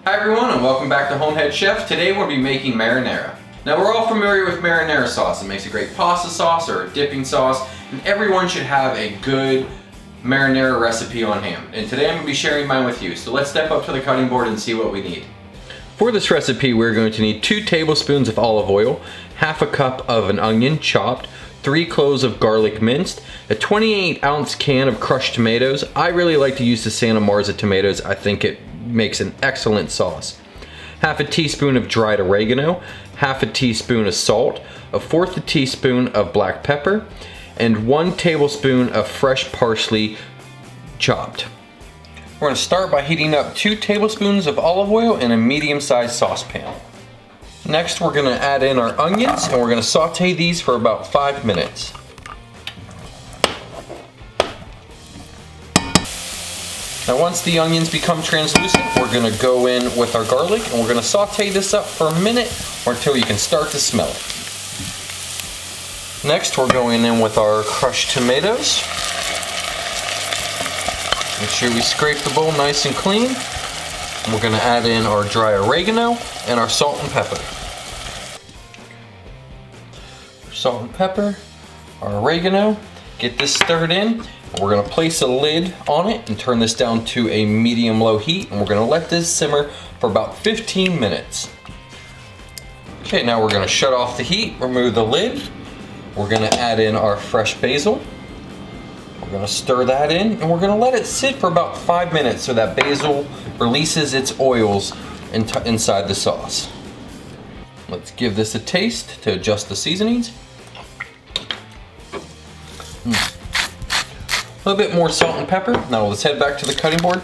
Hi everyone and welcome back to Homeheadchef. Today we'll be making marinara. Now we're all familiar with marinara sauce. It makes a great pasta sauce or a dipping sauce, and everyone should have a good marinara recipe on hand. And today I'm going to be sharing mine with you. So let's step up to the cutting board and see what we need. For this recipe we're going to need 2 tablespoons of olive oil, half a cup of an onion chopped, 3 cloves of garlic minced, a 28-ounce can of crushed tomatoes. I really like to use the Santa Marza tomatoes. I think it makes an excellent sauce. Half a teaspoon of dried oregano, half a teaspoon of salt, a 1/4 teaspoon of black pepper, and 1 tablespoon of fresh parsley chopped. We're going to start by heating up 2 tablespoons of olive oil in a medium-sized saucepan. Next we're going to add in our onions and we're going to saute these for about 5 minutes. Now once the onions become translucent, we're going to go in with our garlic and we're going to saute this up for a minute or until you can start to smell it. Next we're going in with our crushed tomatoes. Make sure we scrape the bowl nice and clean. We're going to add in our dry oregano and our salt and pepper. Salt and pepper, our oregano, get this stirred in. We're going to place a lid on it and turn this down to a medium-low heat, and we're going to let this simmer for about 15 minutes. Okay, now we're going to shut off the heat, remove the lid. We're going to add in our fresh basil. We're going to stir that in, and we're going to let it sit for about 5 minutes so that basil releases its oils inside the sauce. Let's give this a taste to adjust the seasonings. A little bit more salt and pepper. Now let's head back to the cutting board.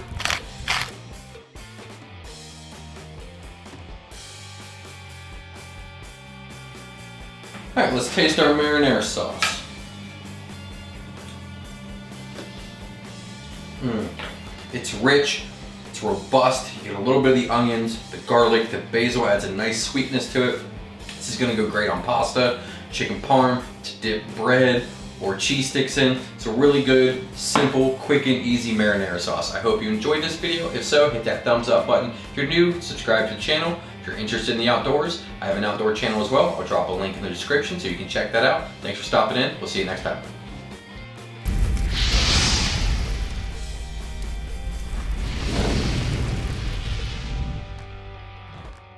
Alright, let's taste our marinara sauce. It's rich, it's robust. You get a little bit of the onions, the garlic, the basil adds a nice sweetness to it. This is going to go great on pasta, chicken parm, to dip bread or cheese sticks in. It's a really good, simple, quick and easy marinara sauce. I hope you enjoyed this video. If so, hit that thumbs up button. If you're new, subscribe to the channel. If you're interested in the outdoors, I have an outdoor channel as well. I'll drop a link in the description so you can check that out. Thanks for stopping in. We'll see you next time.